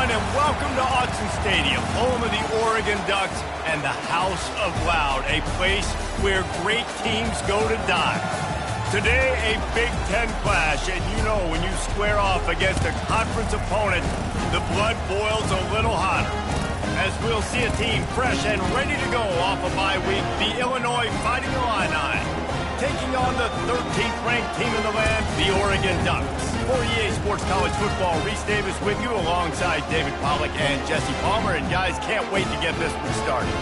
everyone, and welcome to Autzen Stadium, home of the Oregon Ducks and the House of Loud, a place where great teams go to die. Today, a Big Ten clash, and you know when you square off against a conference opponent, the blood boils a little hotter. As we'll see a team fresh and ready to go off a bye week, the Illinois Fighting Illini, taking on the 13th ranked team in the land, the Oregon Ducks. For EA Sports College Football, Reese Davis with you alongside David Pollack and Jesse Palmer. And guys, can't wait to get this one started.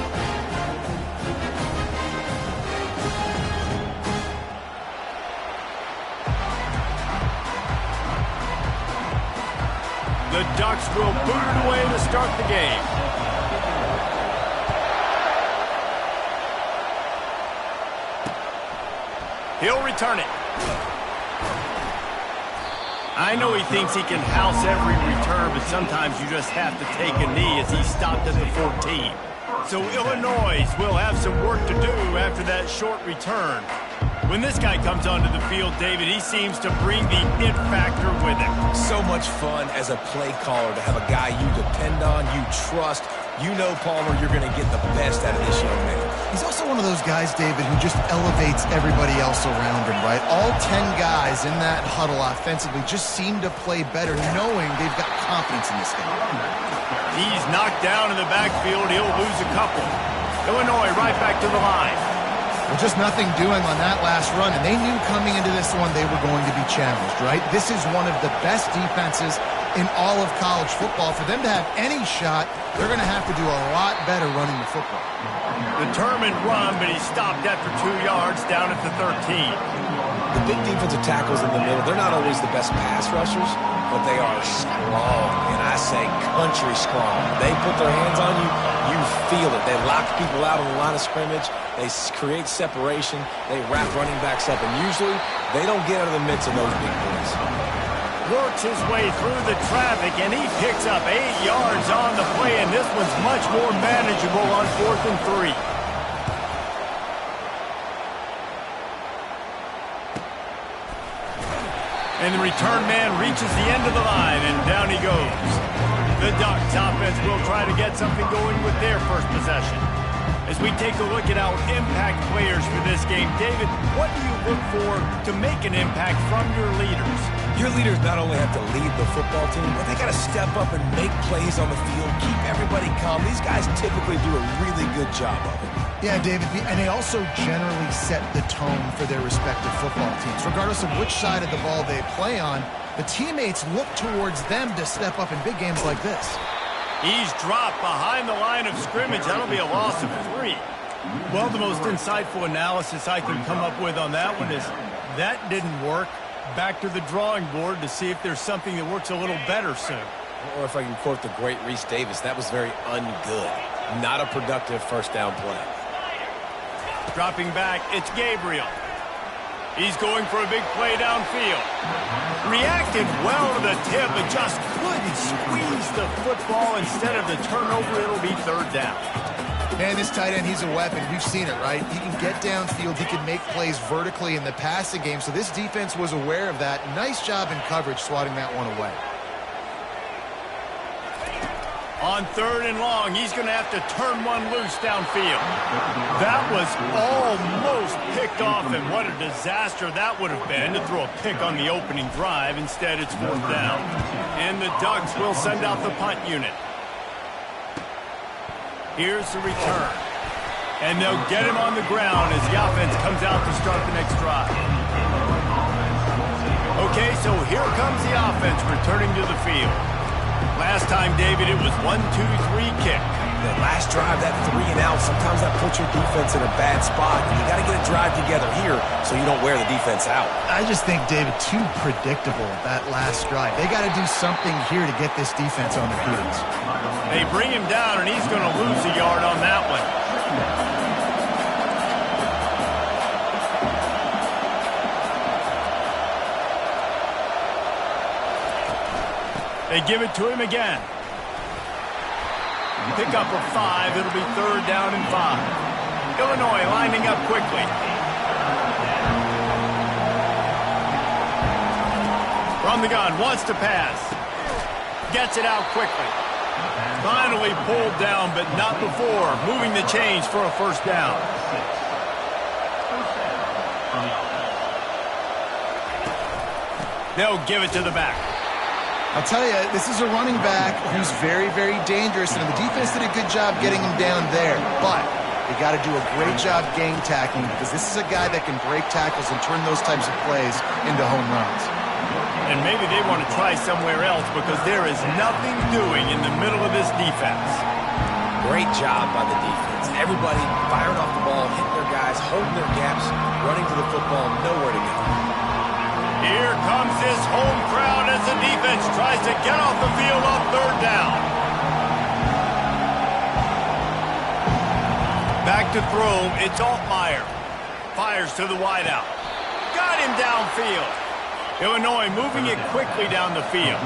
The Ducks will boot it away to start the game. He'll return it. I know he thinks he can house every return, but sometimes you just have to take a knee as he stopped at the 14. So Illinois will have some work to do after that short return. When this guy comes onto the field, David, he seems to bring the it factor with him. So much fun as a play caller to have a guy you depend on, you trust. You know, Palmer, you're going to get the best out of this young man. He's also one of those guys, David, who just elevates everybody else around him, right? All 10 guys in that huddle offensively just seem to play better knowing they've got confidence in this game. He's knocked down in the backfield. He'll lose a couple. Illinois right back to the line. Well, just nothing doing on that last run, and they knew coming into this one they were going to be challenged, right? This is one of the best defenses in all of college football. For them to have any shot, they're going to have to do a lot better running the football. Determined run, but he stopped after 2 yards down at the 13. The big defensive tackles in the middle, they're not always the best pass rushers, but they are strong, and I say country strong. They put their hands on you, you feel it. They lock people out on the line of scrimmage. They create separation. They wrap running backs up, and usually they don't get out of the midst of those big boys. Works his way through the traffic, and he picks up 8 yards on the play, and this one's much more manageable on 4th and 3. And the return man reaches the end of the line, and down he goes. The Ducks offense will try to get something going with their first possession. As we take a look at our impact players for this game, David, what do you look for to make an impact from your leaders? Your leaders not only have to lead the football team, but they got to step up and make plays on the field, keep everybody calm. These guys typically do a really good job of it. Yeah, David, and they also generally set the tone for their respective football teams. Regardless of which side of the ball they play on, the teammates look towards them to step up in big games like this. He's dropped behind the line of scrimmage. That'll be a loss of 3. Well, the most insightful analysis I can come up with on that one is that didn't work. Back to the drawing board to see if there's something that works a little better soon. Or if I can quote the great Reese Davis, that was very ungood. Not a productive first down play. Dropping back, it's Gabriel. He's going for a big play downfield. Reacted well to the tip, but just couldn't squeeze the football. Instead of the turnover, it'll be 3rd down. Man, this tight end, he's a weapon. We've seen it, right? He can get downfield. He can make plays vertically in the passing game. So this defense was aware of that. Nice job in coverage swatting that one away. On 3rd and long, he's going to have to turn one loose downfield. That was almost picked off, and what a disaster that would have been to throw a pick on the opening drive. Instead, it's 4th down. And the Ducks will send out the punt unit. Here's the return. And they'll get him on the ground as the offense comes out to start the next drive. Okay, so here comes the offense returning to the field. Last time, David, it was 1-2-3 kick. That last drive, that 3 and out, sometimes that puts your defense in a bad spot. And you got to get a drive together here so you don't wear the defense out. I just think, David, too predictable, that last drive. They got to do something here to get this defense on their heels. They bring him down, and he's going to lose a yard on that one. They give it to him again. Pick up a 5. It'll be 3rd down and 5. Illinois lining up quickly. From the gun, wants to pass. Gets it out quickly. Finally pulled down, but not before. Moving the chains for a first down. They'll give it to the back. I'll tell you, this is a running back who's very, very dangerous, and the defense did a good job getting him down there. But they got to do a great job game tackling because this is a guy that can break tackles and turn those types of plays into home runs. And maybe they want to try somewhere else because there is nothing doing in the middle of this defense. Great job by the defense. Everybody firing off the ball, hitting their guys, holding their gaps, running to the football, nowhere to go. Here comes this home crowd as the defense tries to get off the field on third down. Back to throw, it's Altmaier. Fires to the wideout. Got him downfield. Illinois moving it quickly down the field.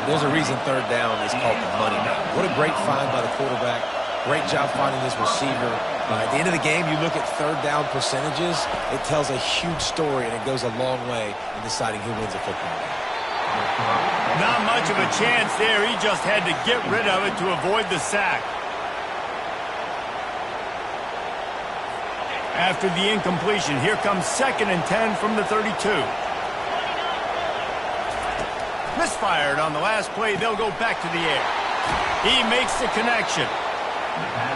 There's a reason third down is called the money down. What a great find by the quarterback. Great job finding this receiver. At the end of the game, you look at third down percentages, it tells a huge story, and it goes a long way in deciding who wins a football game. Not much of a chance there. He just had to get rid of it to avoid the sack. After the incompletion, here comes 2nd and 10 from the 32. Misfired on the last play. They'll go back to the air. He makes the connection.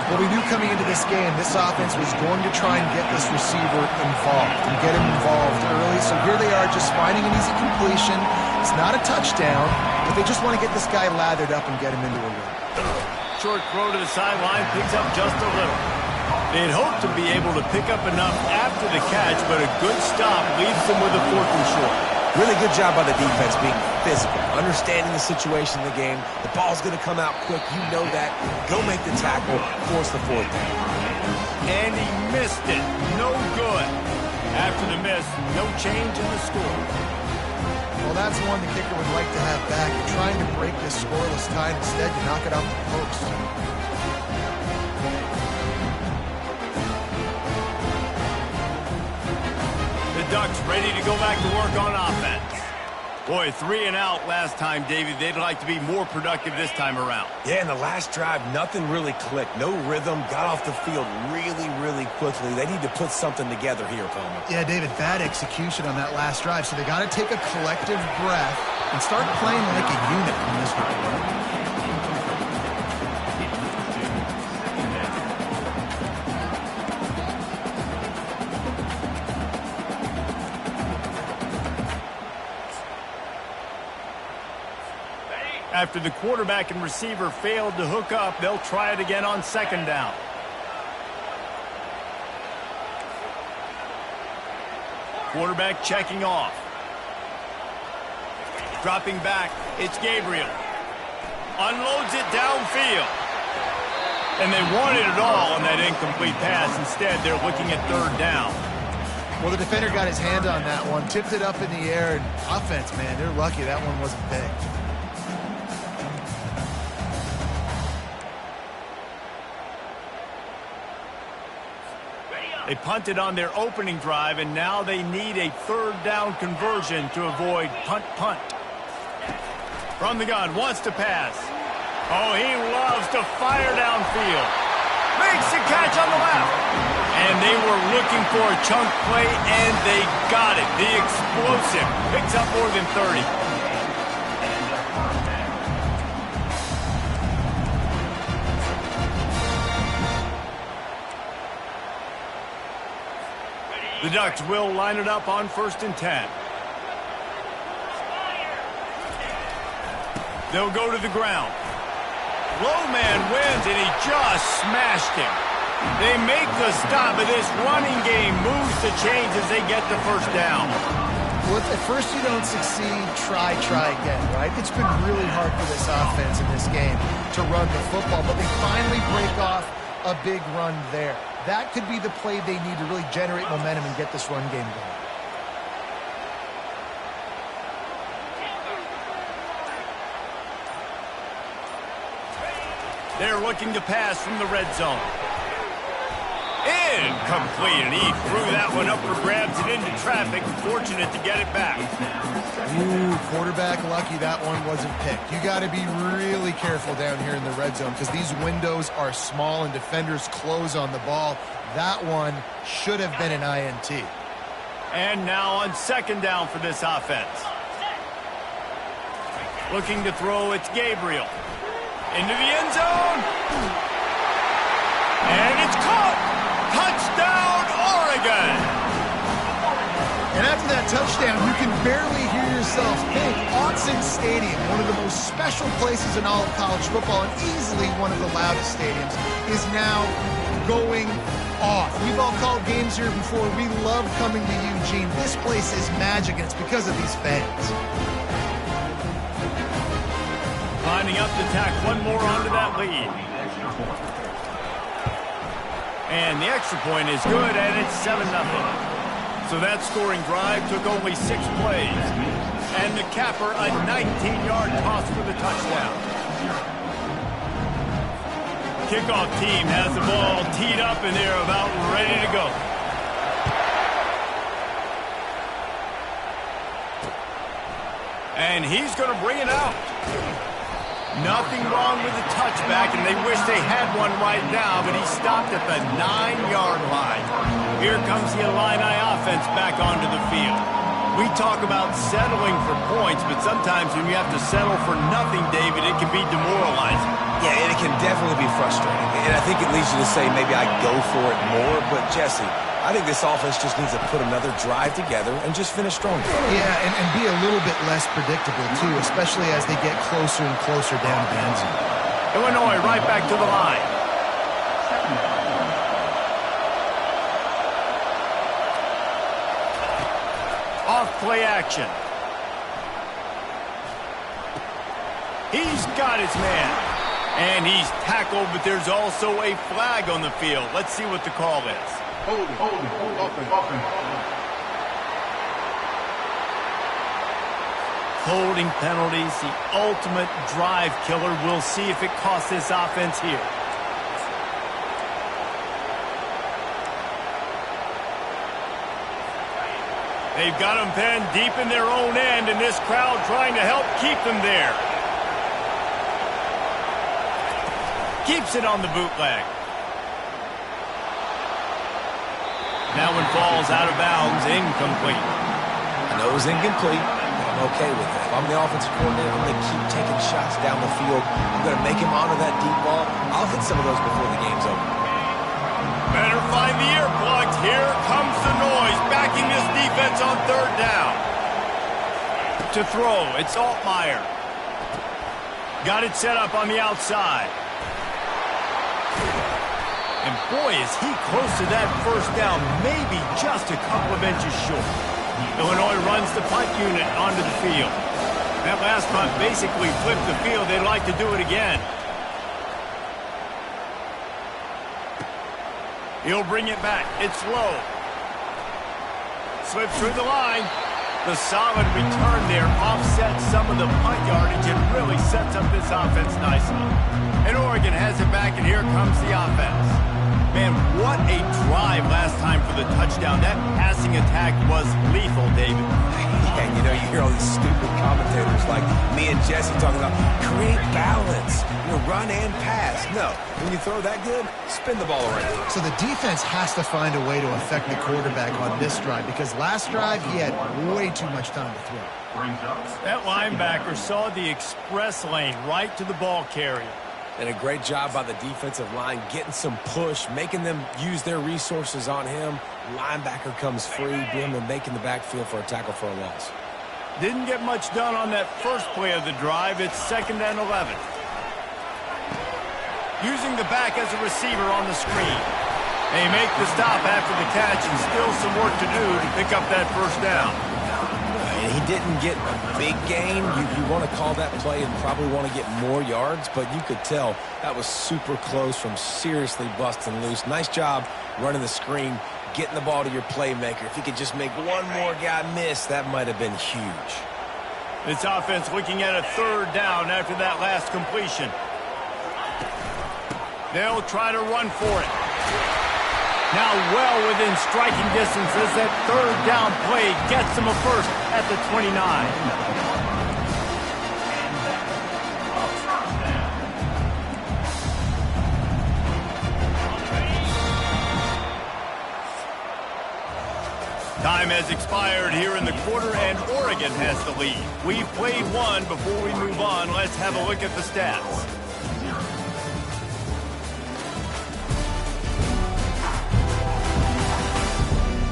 Well, we knew coming into this game, this offense was going to try and get this receiver involved and get him involved early. So here they are just finding an easy completion. It's not a touchdown, but they just want to get this guy lathered up and get him into a run. Short throw to the sideline, picks up just a little. They'd hoped to be able to pick up enough after the catch, but a good stop leaves them with a 4th and short. Really good job by the defense being physical, understanding the situation in the game. The ball's going to come out quick. You know that. Go make the tackle, force the 4th down. And he missed it. No good. After the miss, no change in the score. Well, that's one the kicker would like to have back. You're trying to break this scoreless tie. Instead, you knock it off the post. Ducks ready to go back to work on offense. Boy, 3 and out last time, David. They'd like to be more productive this time around. Yeah, in the last drive, nothing really clicked. No rhythm. Got off the field really, really quickly. They need to put something together here, Palmer. Yeah, David, bad execution on that last drive. So they got to take a collective breath and start playing like a unit in this one. After the quarterback and receiver failed to hook up, they'll try it again on 2nd down. Quarterback checking off. Dropping back, it's Gabriel. Unloads it downfield. And they wanted it all on that incomplete pass. Instead, they're looking at 3rd down. Well, the defender got his hand on that one, tipped it up in the air, and offense, man, they're lucky that one wasn't big. They punted on their opening drive, and now they need a 3rd down conversion to avoid punt. From the gun, wants to pass. Oh, he loves to fire downfield. Makes the catch on the left. And they were looking for a chunk play, and they got it. The explosive picks up more than 30. The Ducks will line it up on 1st and 10. They'll go to the ground. Low man wins, and he just smashed him. They make the stop, but this running game moves the chains as they get the 1st down. Well, if at first you don't succeed, try again, right? It's been really hard for this offense in this game to run the football, but they finally break off a big run there. That could be the play they need to really generate momentum and get this run game going. They're looking to pass from the red zone. Incomplete, and he threw that one up for grabs and into traffic. Fortunate to get it back. Ooh, quarterback lucky that one wasn't picked. You got to be really careful down here in the red zone because these windows are small and defenders close on the ball. That one should have been an INT. And now on second down for this offense. Looking to throw, it's Gabriel. Into the end zone. And it's caught. Touchdown, Oregon. And after that touchdown, you can barely hear yourself think. Autzen Stadium, one of the most special places in all of college football and easily one of the loudest stadiums, is now going off. We've all called games here before. We love coming to Eugene. This place is magic, and it's because of these fans. Lining up to tack one more onto that lead. And the extra point is good, and it's 7-0. So that scoring drive took only 6 plays. And the capper, a 19-yard toss for the touchdown. Kickoff team has the ball teed up, and they're about ready to go. And he's going to bring it out. Nothing wrong with the touchback, and they wish they had one right now, but he stopped at the 9-yard line. Here comes the Illini offense back onto the field. We talk about settling for points, but sometimes when you have to settle for nothing, David, it can be demoralizing. Yeah, and it can definitely be frustrating. And I think it leads you to say maybe I go for it more. But, Jesse, I think this offense just needs to put another drive together and just finish stronger. Yeah, and be a little bit less predictable, too, especially as they get closer and closer down the end zone. Illinois right back to the line. Off play action. He's got his man. And he's tackled, but there's also a flag on the field. Let's see what the call is. Hold it. Holding penalties, the ultimate drive killer. We'll see if it costs this offense here. They've got them pinned deep in their own end, and this crowd trying to help keep them there. Keeps it on the bootleg. That one falls out of bounds, incomplete. I know it was incomplete, but I'm okay with it. If I'm the offensive coordinator, I'm going to keep taking shots down the field. I'm going to make him honor that deep ball. I'll hit some of those before the game's over. Better find the earplugs. Here comes the noise, backing this defense on third down. To throw, it's Altmaier. Got it set up on the outside. And boy, is he close to that first down, maybe just a couple of inches short. Illinois runs the punt unit onto the field. That last punt basically flipped the field. They'd like to do it again. He'll bring it back. It's low. Slips through the line. The solid return there offsets some of the punt yardage and really sets up this offense nicely. And Oregon has it back, and here comes the offense. Man, what a drive last time for the touchdown. That passing attack was lethal, David. Yeah, you know, you hear all these stupid commentators like me and Jesse talking about create balance, run and pass. No, when you throw that good, spin the ball around. So the defense has to find a way to affect the quarterback on this drive because last drive he had way too much time to throw. That linebacker saw the express lane right to the ball carrier. And a great job by the defensive line getting some push, making them use their resources on him. Linebacker comes free, boom, and making the backfield for a tackle for a loss. Didn't get much done on that first play of the drive. It's 2nd and 11. Using the back as a receiver on the screen. They make the stop after the catch and still some work to do to pick up that first down. And he didn't get a big gain. You want to call that play and probably want to get more yards, but you could tell that was super close from seriously busting loose. Nice job running the screen, getting the ball to your playmaker. If he could just make one more guy miss, that might have been huge. This offense looking at a 3rd down after that last completion. They'll try to run for it. Now well within striking distance as that third down play gets them a first at the 29. Time has expired here in the quarter, and Oregon has the lead. We've played one. Before we move on, let's have a look at the stats.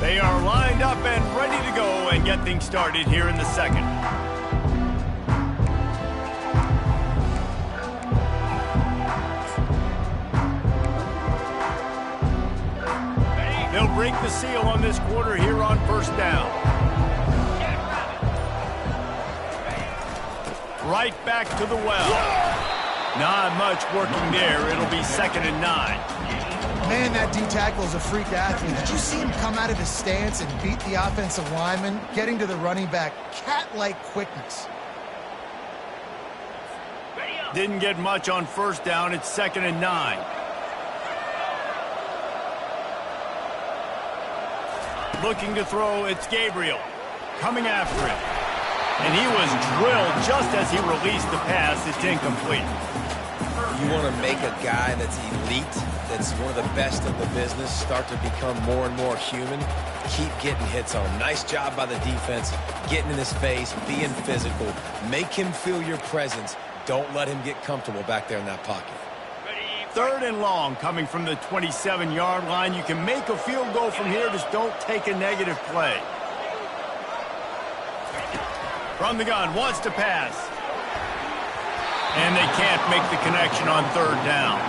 They are lined up and ready to go and get things started here in the second. They'll break the seal on this quarter here on first down. Right back to the well. Not much working there. It'll be 2nd and 9. Man, that D-tackle is a freak athlete. Did you see him come out of his stance and beat the offensive lineman, getting to the running back? Cat-like quickness. Didn't get much on first down. It's 2nd and 9. Looking to throw, it's Gabriel. Coming after him. And he was drilled just as he released the pass. It's incomplete. You want to make a guy that's elite, that's one of the best of the business, start to become more and more human, keep getting hits on him. Nice job by the defense, getting in his face, being physical. Make him feel your presence. Don't let him get comfortable back there in that pocket. 3rd and long coming from the 27-yard line. You can make a field goal from here. Just don't take a negative play. From the gun, wants to pass. And they can't make the connection on 3rd down.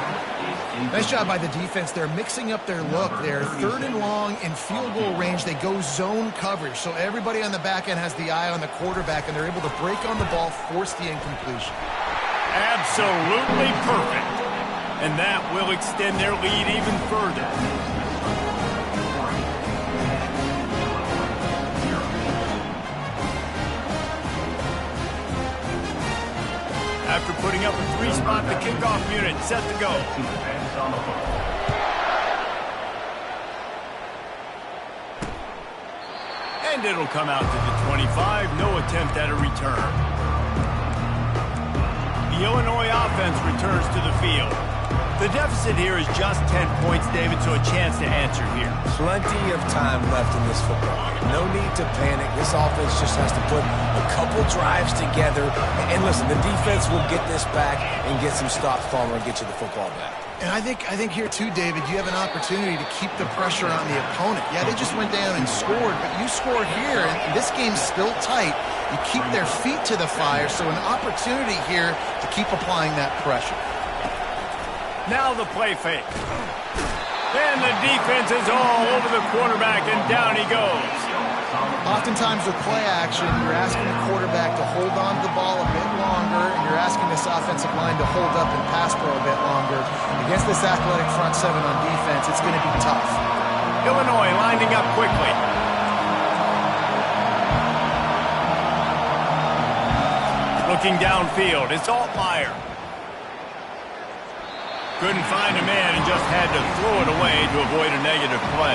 Nice job by the defense. They're mixing up their look. They're 3rd and long in field goal range. They go zone coverage. So everybody on the back end has the eye on the quarterback, and they're able to break on the ball, force the incompletion. Absolutely perfect. And that will extend their lead even further. After putting up a 3-spot, the kickoff unit set to go. And it'll come out to the 25. No attempt at a return. The Illinois offense returns to the field. The deficit here is just 10 points, David, so a chance to answer here. Plenty of time left in this football game. No need to panic. This offense just has to put a couple drives together. And listen, the defense will get this back and get some stops, Palmer, and get you the football back. And I think here, too, David, you have an opportunity to keep the pressure on the opponent. Yeah, they just went down and scored, but you scored here, and this game's still tight. You keep their feet to the fire, so an opportunity here to keep applying that pressure. Now the play fake. And the defense is all over the quarterback, and down he goes. Oftentimes with play action, you're asking the quarterback to hold on to the ball a bit longer, and you're asking this offensive line to hold up and pass pro a bit longer. Against this athletic front seven on defense, it's going to be tough. Illinois lining up quickly. Looking downfield, it's Altmaier. Couldn't find a man and just had to throw it away to avoid a negative play.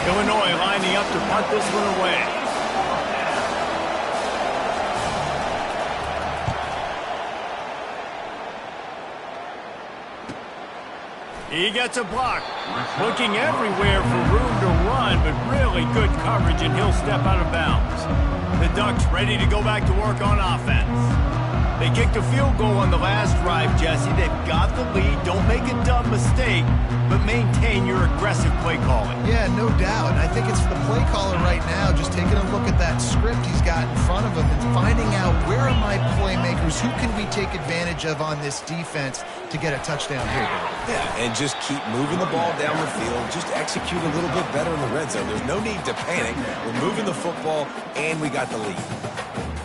Illinois lining up to punt this one away. He gets a block. Looking everywhere for room to run, but really good coverage, and he'll step out of bounds. The Ducks ready to go back to work on offense. They kicked a field goal on the last drive, Jesse. They've got the lead. Don't make a dumb mistake, but maintain your aggressive play calling. Yeah, no doubt. And I think it's the play caller right now just taking a look at that script he's got in front of him and finding out where are my playmakers, who can we take advantage of on this defense to get a touchdown here. Yeah, and just keep moving the ball down the field. Just execute a little bit better in the red zone. There's no need to panic. We're moving the football, and we got the lead.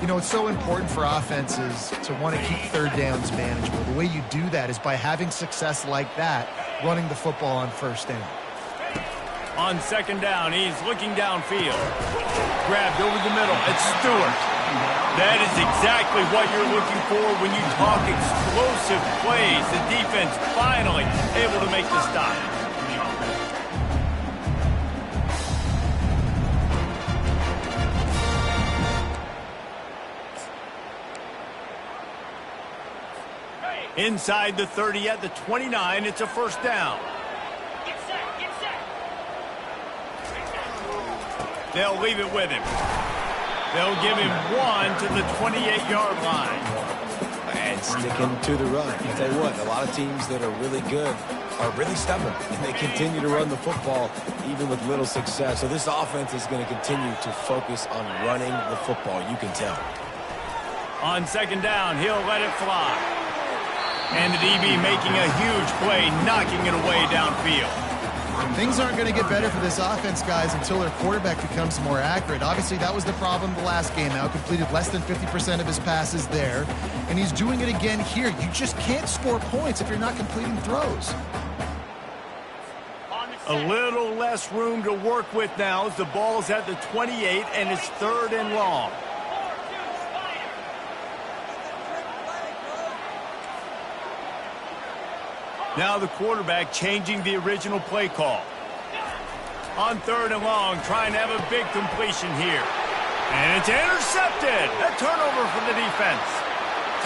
You know, it's so important for offenses to want to keep third downs manageable. The way you do that is by having success like that, running the football on first down. On second down, he's looking downfield. Grabbed over the middle. It's Stewart. That is exactly what you're looking for when you talk explosive plays. The defense finally able to make the stop. Inside the 30 at the 29, it's a first down. Get set, get set. They'll leave it with him. They'll give him 1 to the 28-yard line. And sticking to the run. I tell you what, a lot of teams that are really good are really stubborn, and they continue to run the football even with little success. So this offense is going to continue to focus on running the football, you can tell. On second down, he'll let it fly. And the DB making a huge play, knocking it away downfield. Things aren't going to get better for this offense, guys, until their quarterback becomes more accurate. Obviously, that was the problem the last game out. Completed less than 50% of his passes there. And he's doing it again here. You just can't score points if you're not completing throws. A little less room to work with now as the ball's at the 28 and it's 3rd and long. Now the quarterback changing the original play call. On 3rd and long, trying to have a big completion here. And it's intercepted. A turnover for the defense.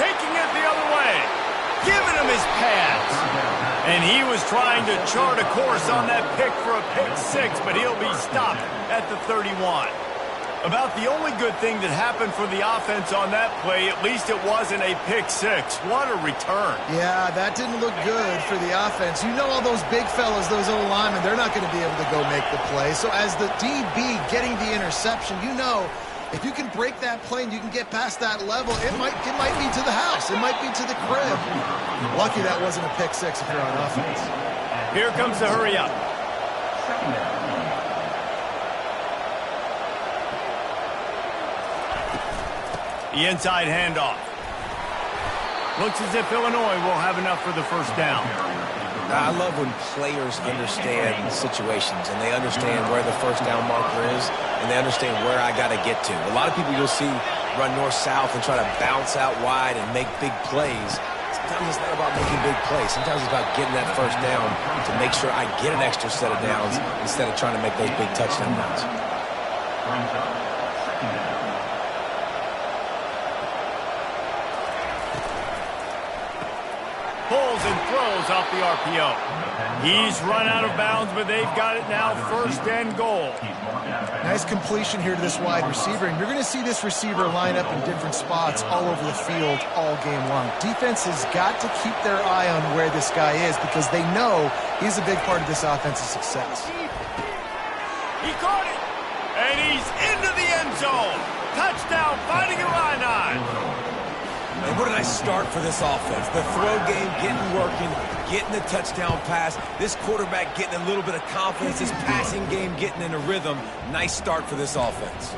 Taking it the other way. Giving him his pass. And he was trying to chart a course on that pick for a pick 6, but he'll be stopped at the 31. About the only good thing that happened for the offense on that play, at least it wasn't a pick 6. What a return. Yeah, that didn't look good for the offense. You know all those big fellas, those old linemen, they're not going to be able to go make the play. So as the DB getting the interception, you know, if you can break that play and you can get past that level, it might be to the house. It might be to the crib. Lucky that wasn't a pick 6 if you're on offense. Here comes the hurry up. The inside handoff. Looks as if Illinois will have enough for the first down. I love when players understand situations and they understand where the first down marker is and they understand where I got to get to. A lot of people you'll see run north-south and try to bounce out wide and make big plays. Sometimes it's not about making big plays. Sometimes it's about getting that first down to make sure I get an extra set of downs instead of trying to make those big touchdown runs. Pulls and throws off the RPO. He's run out of bounds, but they've got it now 1st and goal. Nice completion here to this wide receiver, and you're going to see this receiver line up in different spots all over the field all game long. Defense has got to keep their eye on where this guy is because they know he's a big part of this offense's success. He caught it, and he's into the end zone. Touchdown, Fighting Illini. And what a nice start for this offense. The throw game getting working, getting the touchdown pass. This quarterback getting a little bit of confidence. His passing game getting in a rhythm. Nice start for this offense.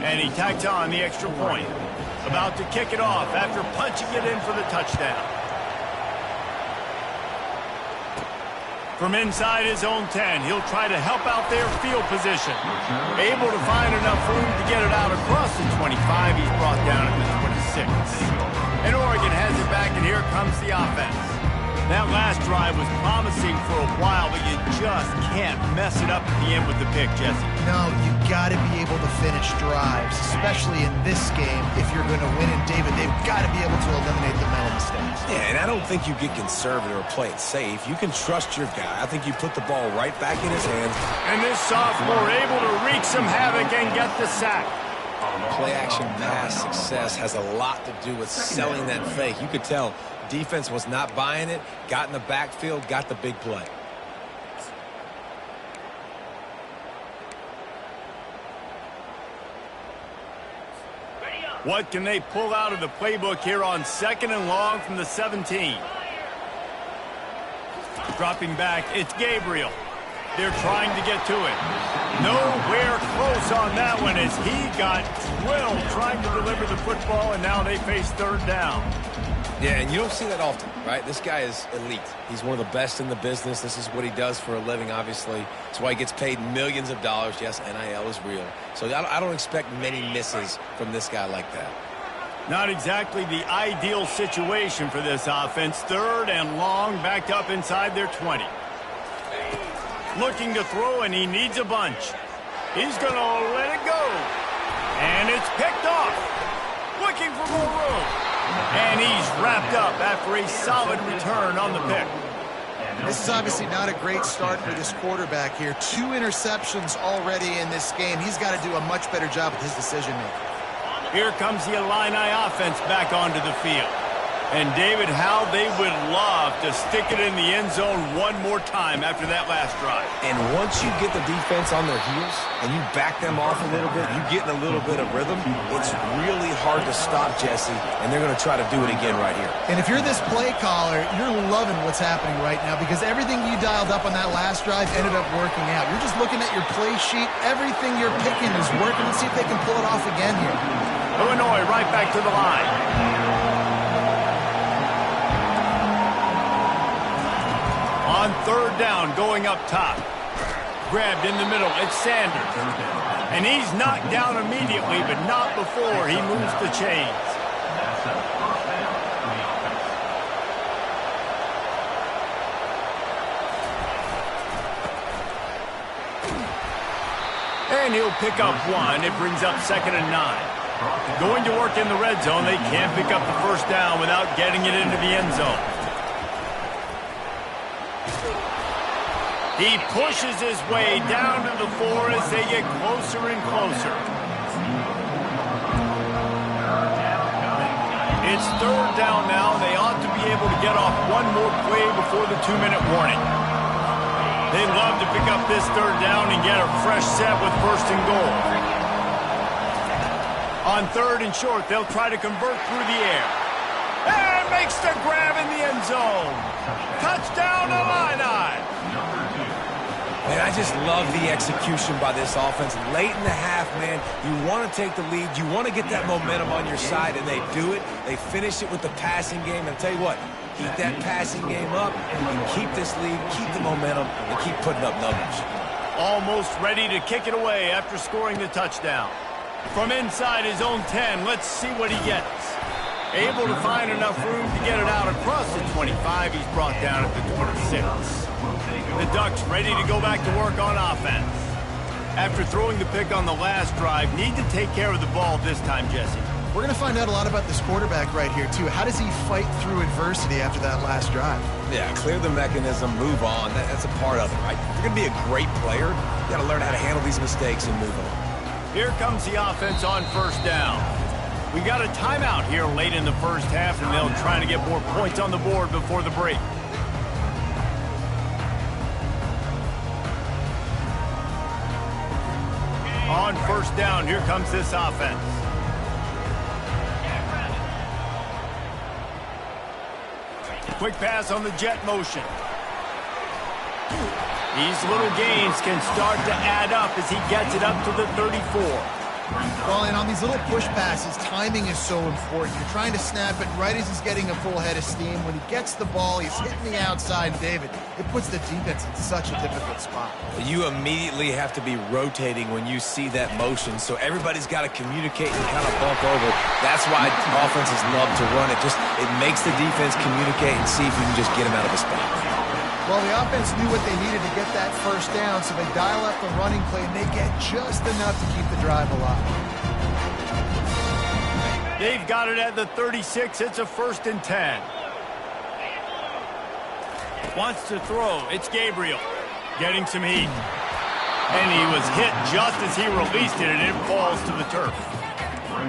And he tacks on the extra point. About to kick it off after punching it in for the touchdown. From inside his own 10, he'll try to help out their field position. Able to find enough room to get it out across the 25. He's brought down at the 26. And Oregon has it back, and here comes the offense. That last drive was promising for a while, but you just can't mess it up at the end with the pick, Jesse. No, you got to be able to finish drives, especially in this game. If you're going to win in David, they've got to be able to eliminate the mental mistakes. Yeah, and I don't think you get conservative or play it safe. You can trust your guy. I think you put the ball right back in his hands. And this sophomore able to wreak some havoc and get the sack. Play-action pass success has a lot to do with selling that fake. You could tell defense was not buying it, got in the backfield, got the big play. What can they pull out of the playbook here on 2nd and long from the 17? Dropping back, it's Gabriel. They're trying to get to it. Nowhere close on that one as he got drilled trying to deliver the football, and now they face 3rd down. Yeah, and you don't see that often, right? This guy is elite. He's one of the best in the business. This is what he does for a living, obviously. That's why he gets paid millions of dollars. Yes, NIL is real. So I don't expect many misses from this guy like that. Not exactly the ideal situation for this offense. 3rd and long, backed up inside their 20. Looking to throw, and he needs a bunch. He's going to let it go. And it's picked off. Looking for more room. And he's wrapped up after a solid return on the pick. This is obviously not a great start for this quarterback here. 2 interceptions already in this game. He's got to do a much better job with his decision-making. Here comes the Illini offense back onto the field. And, David, how they would love to stick it in the end zone one more time after that last drive. And once you get the defense on their heels and you back them off a little bit, you get in a little bit of rhythm, it's really hard to stop, Jesse, and they're going to try to do it again right here. And if you're this play caller, you're loving what's happening right now because everything you dialed up on that last drive ended up working out. You're just looking at your play sheet. Everything you're picking is working. Let's see if they can pull it off again here. Illinois right back to the line. On third down, going up top. Grabbed in the middle, it's Sanders. And he's knocked down immediately, but not before he moves the chains. And he'll pick up 1. It brings up 2nd and 9. Going to work in the red zone, they can't pick up the first down without getting it into the end zone. He pushes his way down to the 4 as they get closer and closer. It's third down now. They ought to be able to get off one more play before the 2-minute warning. They'd love to pick up this third down and get a fresh set with 1st and goal. On 3rd and short, they'll try to convert through the air. And makes the grab in the end zone. Touchdown, Illini. Man, I just love the execution by this offense. Late in the half, man, you want to take the lead. You want to get that momentum on your side, and they do it. They finish it with the passing game. And I'll tell you what, keep that passing game up, and keep this lead, keep the momentum, and keep putting up numbers. Almost ready to kick it away after scoring the touchdown. From inside his own 10, let's see what he gets. Able to find enough room to get it out across the 25. He's brought down at the 26. The Ducks ready to go back to work on offense. After throwing the pick on the last drive, need to take care of the ball this time, Jesse. We're going to find out a lot about this quarterback right here, too. How does he fight through adversity after that last drive? Yeah, clear the mechanism, move on. That's a part of it, right? If you're going to be a great player, you got to learn how to handle these mistakes and move on. Here comes the offense on 1st down. We got a timeout here late in the first half, and they'll try to get more points on the board before the break. On 1st down, here comes this offense. Quick pass on the jet motion. These little gains can start to add up as he gets it up to the 34. Well, and on these little push passes, timing is so important. You're trying to snap it right as he's getting a full head of steam. When he gets the ball, he's hitting the outside. David, it puts the defense in such a difficult spot. You immediately have to be rotating when you see that motion, so everybody's got to communicate and kind of bump over. That's why offenses love to run it. It makes the defense communicate and see if you can just get him out of a spot. Well, the offense knew what they needed to get that first down, so they dial up the running play, and they get just enough to keep the drive alive. They've got it at the 36. It's a 1st and 10. Wants to throw. It's Gabriel. Getting some heat. And he was hit just as he released it, and it falls to the turf.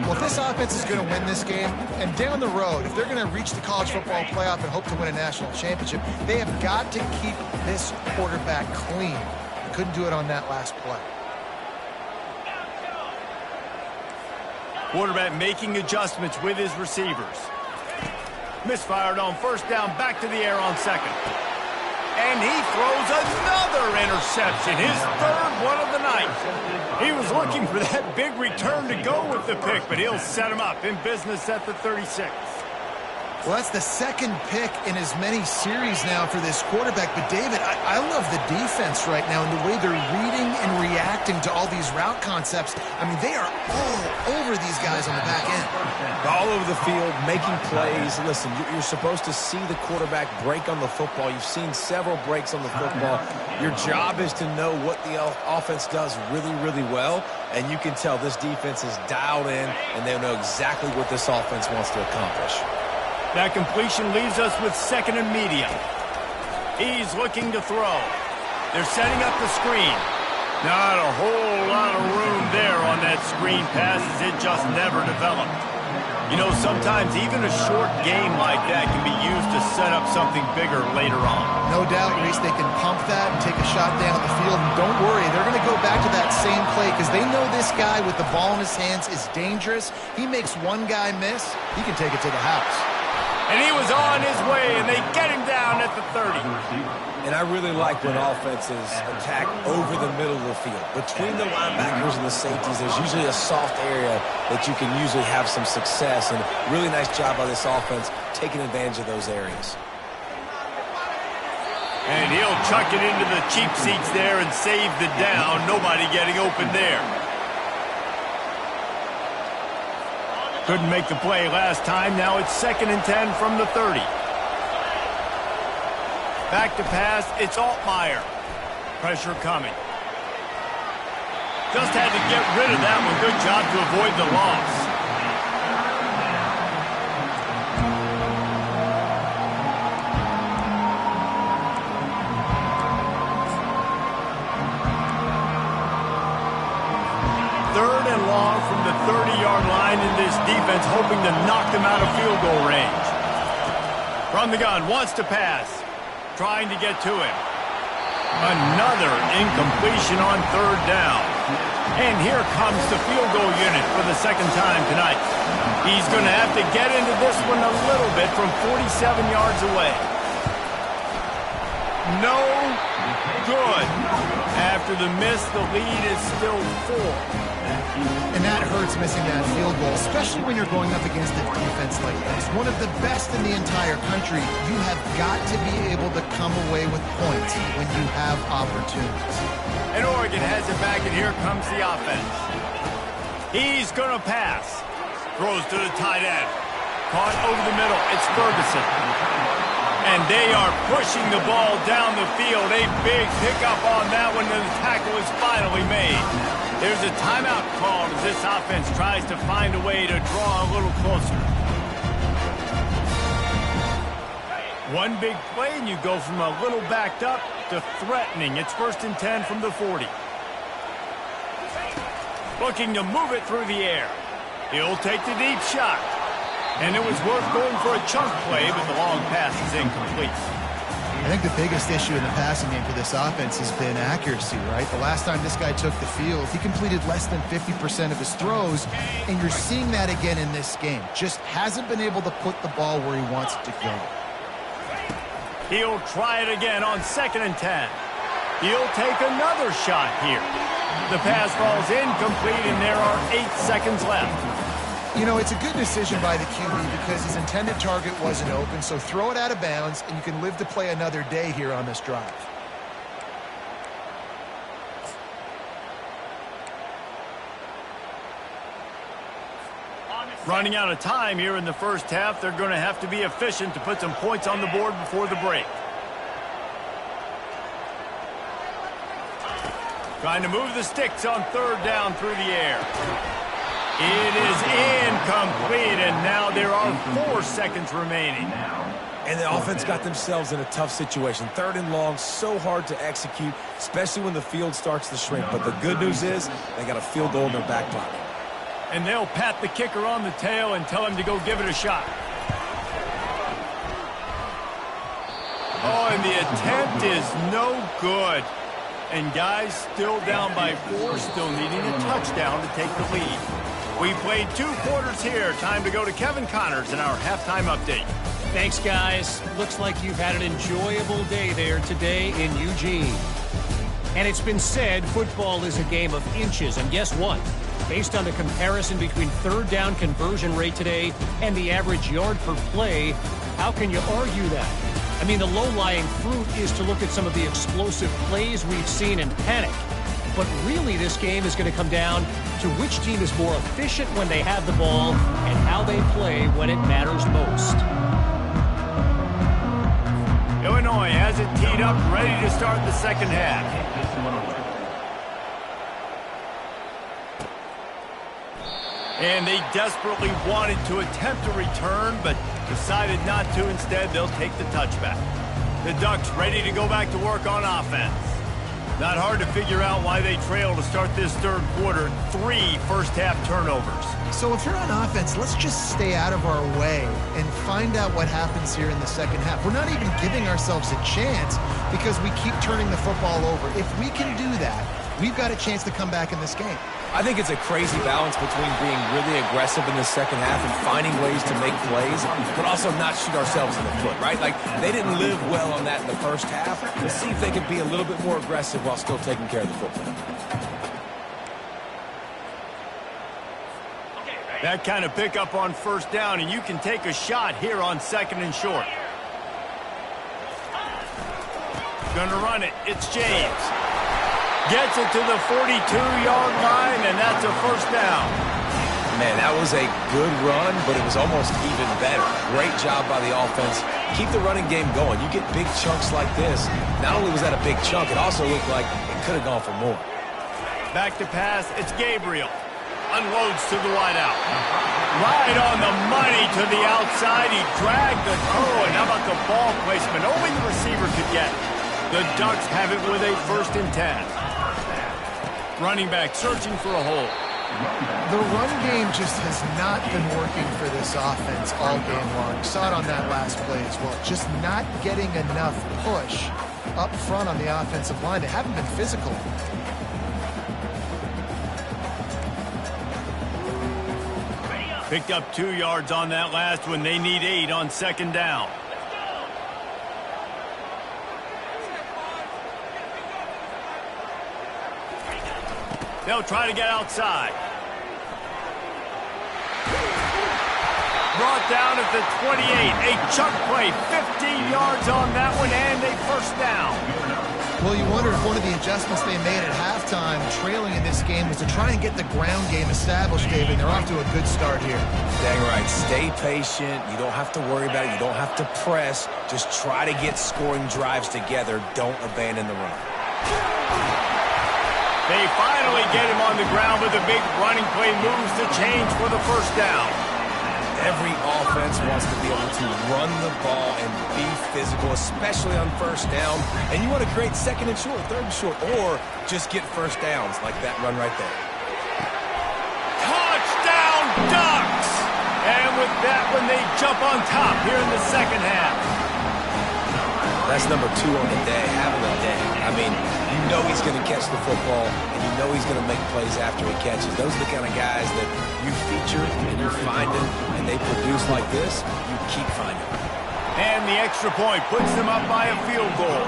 Well, if this offense is going to win this game, and down the road, if they're going to reach the college football playoff and hope to win a national championship, they have got to keep this quarterback clean. They couldn't do it on that last play. Quarterback making adjustments with his receivers. Misfired on 1st down, back to the air on 2nd. And he throws another interception, his 3rd one of the night. He was looking for that big return to go with the pick, but he'll set him up in business at the 36. Well, that's the 2nd pick in as many series now for this quarterback. But, David, I love the defense right now and the way they're reading and reacting reacting to all these route concepts. I mean, they are all over these guys on the back end. All over the field, making plays. Listen, you're supposed to see the quarterback break on the football. You've seen several breaks on the football. Your job is to know what the offense does really, really well, and you can tell this defense is dialed in, and they know exactly what this offense wants to accomplish. That completion leaves us with second and medium. He's looking to throw. They're setting up the screen. Not a whole lot of room there on that screen pass as it just never developed. You know, sometimes even a short game like that can be used to set up something bigger later on. No doubt, Reese, they can pump that and take a shot down the field. And don't worry, they're going to go back to that same play because they know this guy with the ball in his hands is dangerous. He makes one guy miss, he can take it to the house. And he was on his way, and they get him down at the 30. And I really like when offenses attack over the middle of the field. Between the linebackers and the safeties, there's usually a soft area that you can usually have some success. And really nice job by this offense taking advantage of those areas. And he'll chuck it into the cheap seats there and save the down. Nobody getting open there. Couldn't make the play last time. Now it's 2nd and 10 from the 30. Back to pass. It's Altmaier. Pressure coming. Just had to get rid of that one. Good job to avoid the loss. Third and long from the 30-yard line in this defense, hoping to knock them out of field goal range. From the gun, wants to pass. Trying to get to him. Another incompletion on 3rd down. And here comes the field goal unit for the 2nd time tonight. He's going to have to get into this one a little bit from 47 yards away. No good. After the miss, the lead is still 4. And that hurts missing that field goal, especially when you're going up against a defense like this. One of the best in the entire country. You have got to be able to come away with points when you have opportunities. And Oregon has it back, and here comes the offense. He's going to pass. Throws to the tight end. Caught over the middle. It's Ferguson. And they are pushing the ball down the field. A big pickup on that one, and the tackle is finally made. There's a timeout called as this offense tries to find a way to draw a little closer. One big play, and you go from a little backed up to threatening. It's 1st and 10 from the 40. Looking to move it through the air. He'll take the deep shot. And it was worth going for a chunk play, but the long pass is incomplete. I think the biggest issue in the passing game for this offense has been accuracy, right? The last time this guy took the field, he completed less than 50% of his throws, and you're seeing that again in this game. Just hasn't been able to put the ball where he wants it to go. He'll try it again on 2nd and 10. He'll take another shot here. The pass falls incomplete, and there are 8 seconds left. You know, it's a good decision by the QB because his intended target wasn't open, so throw it out of bounds, and you can live to play another day here on this drive. Running out of time here in the first half. They're going to have to be efficient to put some points on the board before the break. Trying to move the sticks on 3rd down through the air. It is incomplete, and now there are 4 seconds remaining. And the offense got themselves in a tough situation. 3rd and long, so hard to execute, especially when the field starts to shrink. But the good news is they got a field goal in their back pocket. And they'll pat the kicker on the tail and tell him to go give it a shot. Oh, and the attempt is no good. And guys still down by 4, still needing a touchdown to take the lead. We played 2 quarters here. Time to go to Kevin Connors in our halftime update. Thanks, guys. Looks like you've had an enjoyable day there today in Eugene. And it's been said football is a game of inches. And guess what? Based on the comparison between 3rd down conversion rate today and the average yard per play, how can you argue that? I mean, the low-lying fruit is to look at some of the explosive plays we've seen and panic. but really this game is going to come down to which team is more efficient when they have the ball and how they play when it matters most. Illinois has it teed up, ready to start the second half. And they desperately wanted to attempt a return, but decided not to. Instead, they'll take the touchback. The Ducks ready to go back to work on offense. Not hard to figure out why they trail to start this third quarter. 3 first-half turnovers. So if you're on offense, let's just stay out of our way and find out what happens here in the second half. We're not even giving ourselves a chance because we keep turning the football over. If we can do that, we've got a chance to come back in this game. I think it's a crazy balance between being really aggressive in the second half and finding ways to make plays, but also not shoot ourselves in the foot, right? Like, they didn't live well on that in the first half. Let's see if they can be a little bit more aggressive while still taking care of the football. That kind of pickup on first down, and you can take a shot here on second and short. Gonna run it. It's James. Gets it to the 42-yard line, and that's a first down. Man, that was a good run, but it was almost even better. Great job by the offense. Keep the running game going. You get big chunks like this. Not only was that a big chunk, it also looked like it could have gone for more. Back to pass. It's Gabriel. Unloads to the wideout. Right on the money to the outside. He dragged the toe, and how about the ball placement? Only the receiver could get it. The Ducks have it with a 1st and 10. Running back searching for a hole. The run game just has not been working for this offense all game long. Saw it on that last play as well. Just not getting enough push up front on the offensive line. They haven't been physical. Picked up 2 yards on that last one. They need 8 on second down. They'll try to get outside. Brought down at the 28. A chunk play. 15 yards on that one and a first down. Well, you wonder if one of the adjustments they made at halftime, trailing in this game, was to try and get the ground game established, David. They're off to a good start here. Dang right. Stay patient. You don't have to worry about it. You don't have to press. Just try to get scoring drives together. Don't abandon the run. They finally get him on the ground with a big running play, moves the change for the first down. Every offense wants to be able to run the ball and be physical, especially on first down. And you want to create second and short, third and short, or just get first downs like that run right there. Touchdown, Ducks! And with that one, they jump on top here in the second half. That's number 2 on the day, having a day. I mean, you know he's going to catch the football, and you know he's going to make plays after he catches. Those are the kind of guys that you feature and you find them, and they produce like this, you keep finding them. And the extra point puts them up by a field goal.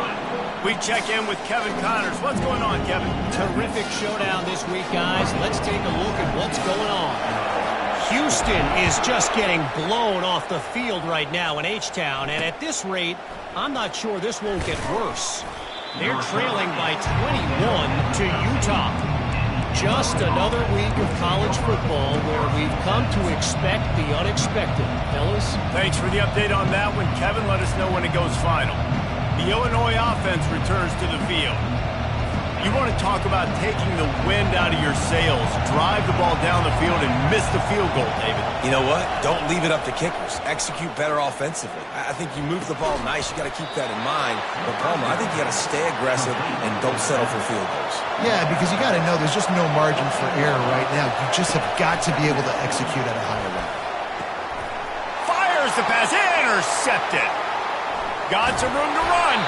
We check in with Kevin Connors. What's going on, Kevin? Terrific showdown this week, guys. Let's take a look at what's going on. Houston is just getting blown off the field right now in H-Town, and at this rate, I'm not sure this won't get worse. They're trailing by 21 to Utah. Just another week of college football where we've come to expect the unexpected. Fellas? Thanks for the update on that one, Kevin. Let us know when it goes final. The Illinois offense returns to the field. You want to talk about taking the wind out of your sails, drive the ball down the field, and miss the field goal, David. You know what? Don't leave it up to kickers. Execute better offensively. I think you move the ball nice. You got to keep that in mind. But, Palmer, I think you got to stay aggressive and don't settle for field goals. Yeah, because you got to know there's just no margin for error right now. You just have got to be able to execute at a higher level. Fires the pass, intercepted. Got some room to run.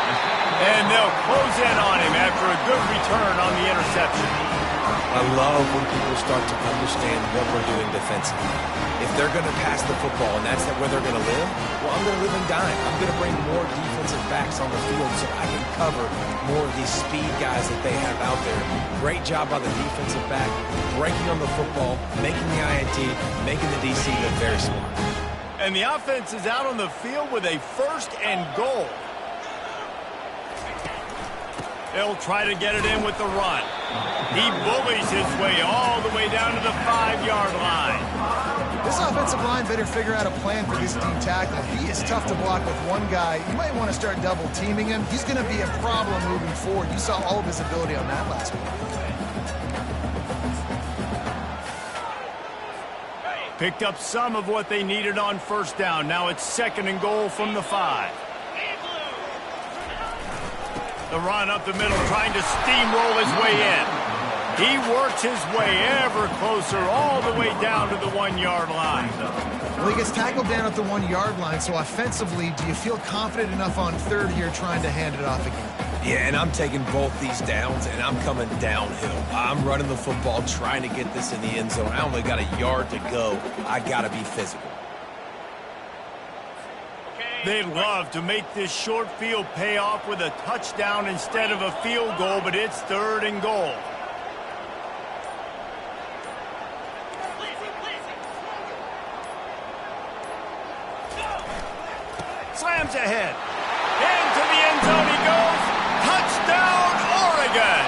And they'll close in on him after a good return on the interception. I love when people start to understand what we're doing defensively. If they're going to pass the football and that's where they're going to live, well, I'm going to live and dime. I'm going to bring more defensive backs on the field so I can cover more of these speed guys that they have out there. Great job by the defensive back, breaking on the football, making the INT, making the DC look very smart. And the offense is out on the field with a 1st and goal. They'll try to get it in with the run. He bullies his way all the way down to the 5-yard line. This offensive line better figure out a plan for this D tackle. He is tough to block with one guy. You might want to start double teaming him. He's going to be a problem moving forward. You saw all of his ability on that last one. Picked up some of what they needed on first down. Now it's 2nd and goal from the 5. The run up the middle, trying to steamroll his way in. He works his way ever closer all the way down to the 1-yard line. Well, he gets tackled down at the 1-yard line, so offensively, do you feel confident enough on 3rd here trying to hand it off again? Yeah, and I'm taking both these downs, and I'm coming downhill. I'm running the football, trying to get this in the end zone. I only got a yard to go. I got to be physical. They'd love to make this short field pay off with a touchdown instead of a field goal, but it's 3rd and goal. Slams ahead. Into the end zone he goes. Touchdown, Oregon!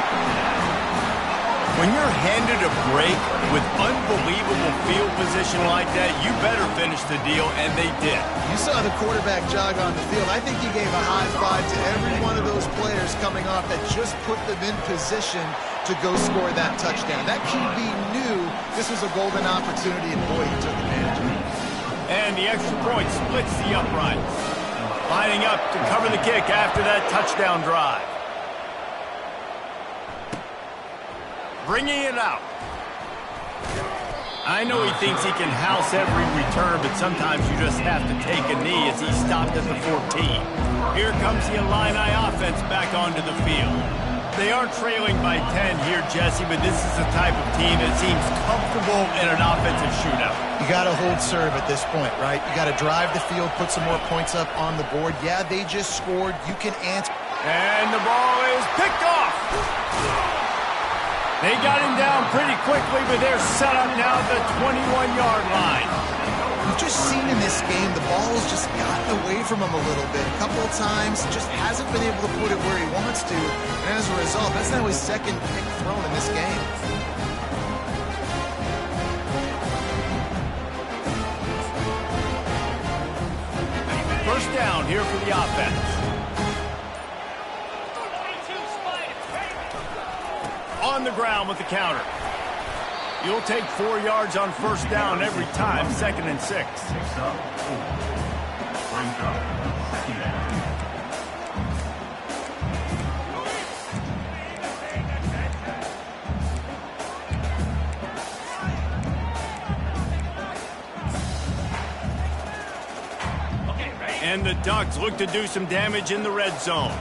When you're handed a break with unbelievable field position like that, you better finish the deal, and they did. You saw the quarterback jog on the field. I think he gave a high five to every one of those players coming off that just put them in position to go score that touchdown. That QB knew this was a golden opportunity, and boy, he took advantage of it. And the extra point splits the uprights. Lining up to cover the kick after that touchdown drive. Bringing it out. I know he thinks he can house every return, but sometimes you just have to take a knee as he stopped at the 14. Here comes the Illini offense back onto the field. They aren't trailing by 10 here, Jesse, but this is the type of team that seems comfortable in an offensive shootout. You got to hold serve at this point, right? You got to drive the field, put some more points up on the board. Yeah, they just scored. You can answer. And the ball is picked off. They got him down pretty quickly, but they're set up now at the 21-yard line. We've just seen in this game the ball's just gotten away from him a little bit. A couple of times, just hasn't been able to put it where he wants to. And as a result, that's now his 2nd pick thrown in this game. First down here for the offense. On the ground with the counter. You'll take 4 yards on first down every time, 2nd and 6. And the Ducks look to do some damage in the red zone.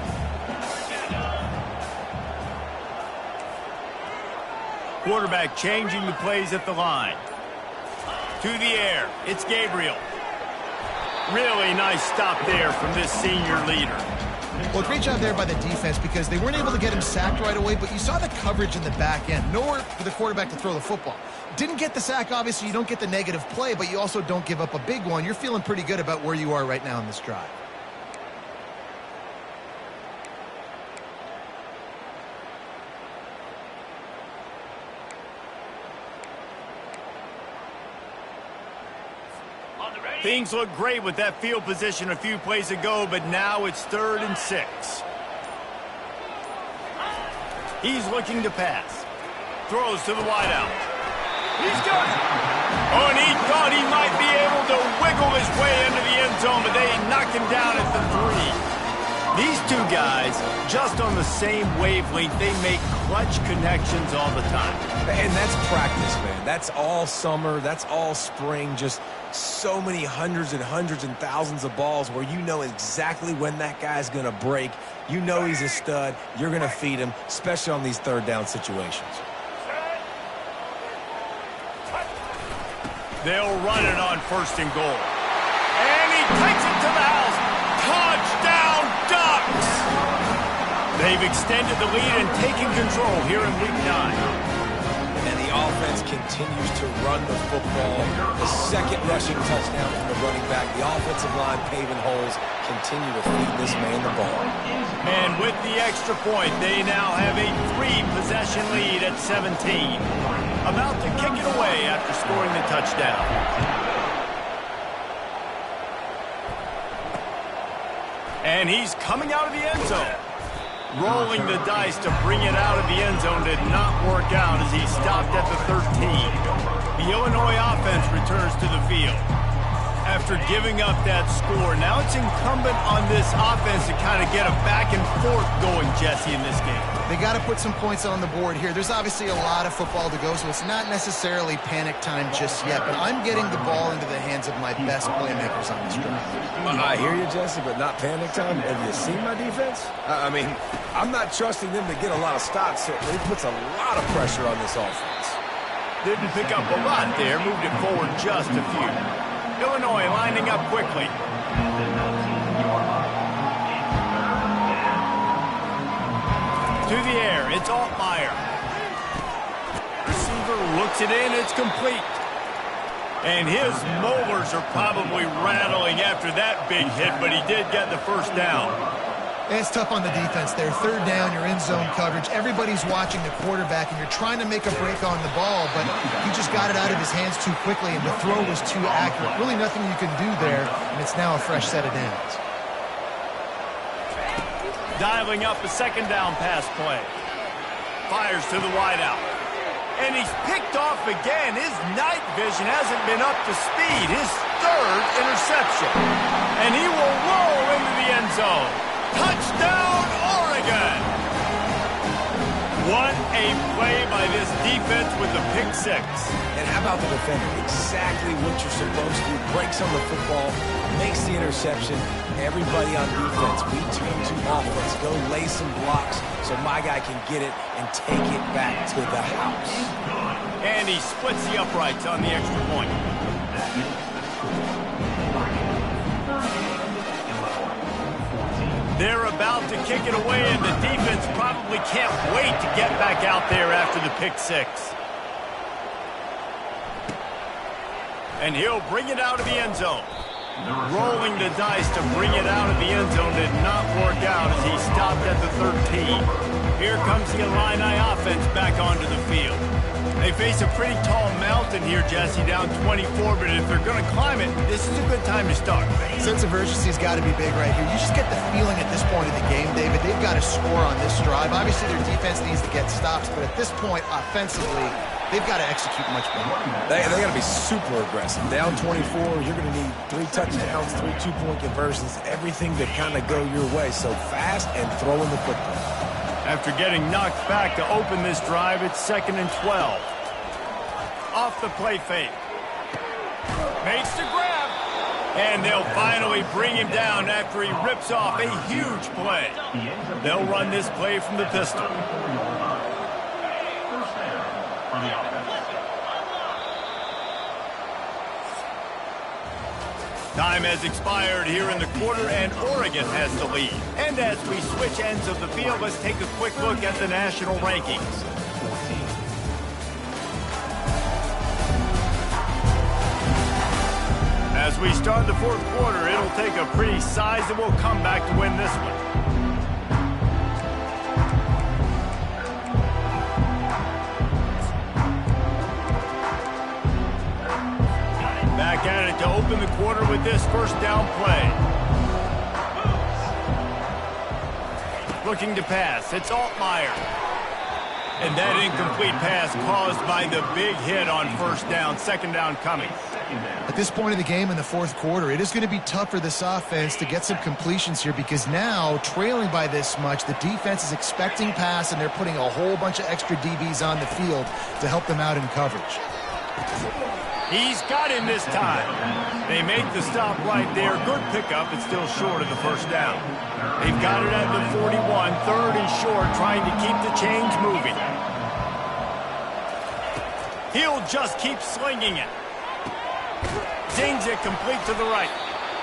Quarterback changing the plays at the line. To the air, it's Gabriel. Really nice stop there from this senior leader. Well, great job there by the defense because they weren't able to get him sacked right away, but you saw the coverage in the back end. Nowhere for the quarterback to throw the football. Didn't get the sack, obviously. You don't get the negative play, but you also don't give up a big one. You're feeling pretty good about where you are right now in this drive. Things look great with that field position a few plays ago, but now it's 3rd and 6. He's looking to pass. Throws to the wideout. He's got it. Oh, and he thought he might be able to wiggle his way into the end zone, but they knocked him down at the 3. These two guys, just on the same wavelength, they make clutch connections all the time. And that's practice, man. That's all summer. That's all spring. Just so many hundreds and thousands of balls where you know exactly when that guy's going to break. You know he's a stud. You're going to feed him, especially on these 3rd down situations. They'll run it on 1st and goal. And he takes it to the house. Touchdown, Ducks! They've extended the lead and taken control here in Week 9. And the offense continues to run the football. The 2nd rushing touchdown from the running back. The offensive line paving holes. continue to feed this man the ball. And with the extra point, they now have a 3-possession lead at 17. About to kick it away after scoring the touchdown. And he's coming out of the end zone. Rolling the dice to bring it out of the end zone did not work out as he stopped at the 13. The Illinois offense returns to the field. After giving up that score, now it's incumbent on this offense to kind of get a back and forth going, Jesse, in this game. They got to put some points on the board here. There's obviously a lot of football to go, so it's not necessarily panic time just yet, but I'm getting the ball into the hands of my best playmakers on this drive. I hear you, Jesse, but not panic time. Have you seen my defense? I mean, I'm not trusting them to get a lot of stops, so it puts a lot of pressure on this offense. Didn't pick up a lot there, moved it forward just a few. Illinois lining up quickly. To the air, it's Altmaier. Receiver looks it in, it's complete. And his molars are probably rattling after that big hit, but he did get the first down. And it's tough on the defense there. Third down, you're in zone coverage. Everybody's watching the quarterback, and you're trying to make a break on the ball, but he just got it out of his hands too quickly, and the throw was too accurate. Really nothing you can do there, and it's now a fresh set of downs. Dialing up a second down pass play. Fires to the wideout. And he's picked off again. His night vision hasn't been up to speed. His third interception. And he will roll into the end zone. Touchdown, Oregon! What a play by this defense with the pick six. And how about the defender? Exactly what you're supposed to do. Breaks on the football, makes the interception. Everybody on defense, we turn to offense. Go lay some blocks so my guy can get it and take it back to the house. And he splits the uprights on the extra point. They're about to kick it away, and the defense probably can't wait to get back out there after the pick six. And he'll bring it out of the end zone. Rolling the dice to bring it out of the end zone did not work out as he stopped at the 13. Here comes the Illini offense back onto the field. They face a pretty tall mountain here, Jesse, down 24, but if they're going to climb it, this is a good time to start. Sense of urgency's got to be big right here. You just get the feeling at this point of the game, David, they've got to score on this drive. Obviously, their defense needs to get stops, but at this point, offensively, they've got to execute much better. They got to be super aggressive. Down 24, you're going to need 3 touchdowns, 3 two-point conversions, everything to kind of go your way. So fast and throwing the football. After getting knocked back to open this drive, it's 2nd and 12. Off the play fake. Makes the grab. And they'll finally bring him down after he rips off a huge play. They'll run this play from the pistol. Time has expired here in the quarter, and Oregon has the lead. And as we switch ends of the field, let's take a quick look at the national rankings. As we start the fourth quarter, it'll take a pretty sizable comeback to win this one. Back at it to open the quarter with this first down play. Looking to pass. It's Altmaier. And that incomplete pass caused by the big hit on first down. Second down coming. At this point of the game in the fourth quarter, it is going to be tough for this offense to get some completions here because now, trailing by this much, the defense is expecting pass, and they're putting a whole bunch of extra DBs on the field to help them out in coverage. He's got him this time. They make the stop right there. Good pickup, but still short of the first down. They've got it at the 41, 3rd and short, trying to keep the chains moving. He'll just keep slinging it. Dings it complete to the right.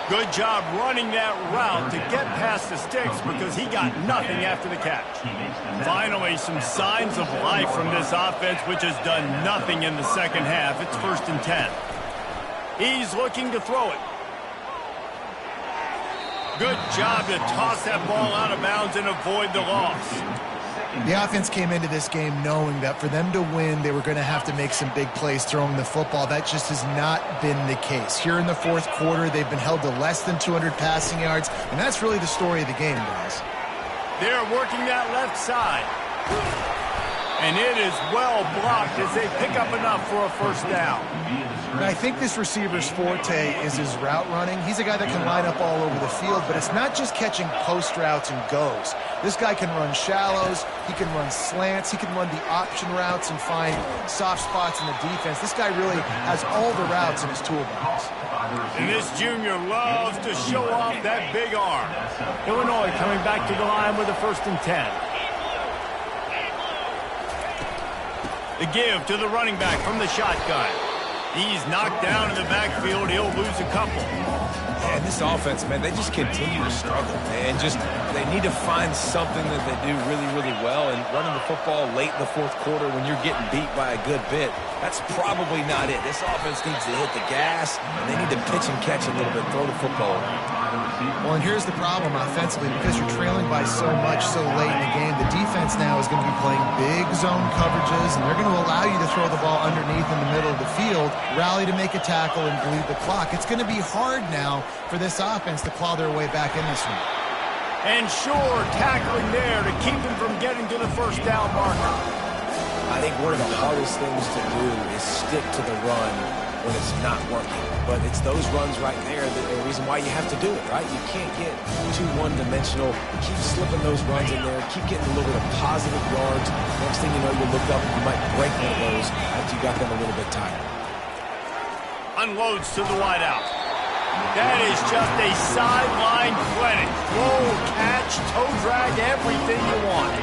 Good job running that route to get past the sticks because he got nothing after the catch. Finally, some signs of life from this offense, which has done nothing in the second half. It's 1st and 10. He's looking to throw it. Good job to toss that ball out of bounds and avoid the loss. The offense came into this game knowing that for them to win, they were going to have to make some big plays throwing the football. That just has not been the case. Here in the fourth quarter, they've been held to less than 200 passing yards, and that's really the story of the game, guys. They're working that left side. And it is well blocked as they pick up enough for a first down. And I think this receiver's forte is his route running. He's a guy that can line up all over the field, but it's not just catching post routes and goes. This guy can run shallows, he can run slants, he can run the option routes and find soft spots in the defense. This guy really has all the routes in his toolbox. And this junior loves to show off that big arm. Illinois coming back to the line with a 1st and 10. The give to the running back from the shotgun. He's knocked down in the backfield. He'll lose a couple. And this offense, man, they just continue to struggle. And they need to find something that they do really, really well. And running the football late in the fourth quarter when you're getting beat by a good bit, that's probably not it. This offense needs to hit the gas, and they need to pitch and catch a little bit, throw the football around. Well, and here's the problem offensively. Because you're trailing by so much so late in the game, the defense now is going to be playing big zone coverages, and they're going to allow you to throw the ball underneath in the middle of the field, rally to make a tackle, and bleed the clock. It's going to be hard now for this offense to claw their way back in this one. And sure, tackling there to keep them from getting to the first down marker. I think one of the hardest things to do is stick to the run when it's not working. But it's those runs right there that are the reason why you have to do it, right? You can't get too one-dimensional. Keep slipping those runs in there. Keep getting a little bit of positive yards. Next thing you know, you look up and you might break one of those after you got them a little bit tired. Unloads to the wideout. That is just a sideline clinic. Throw, catch, toe drag, everything you want.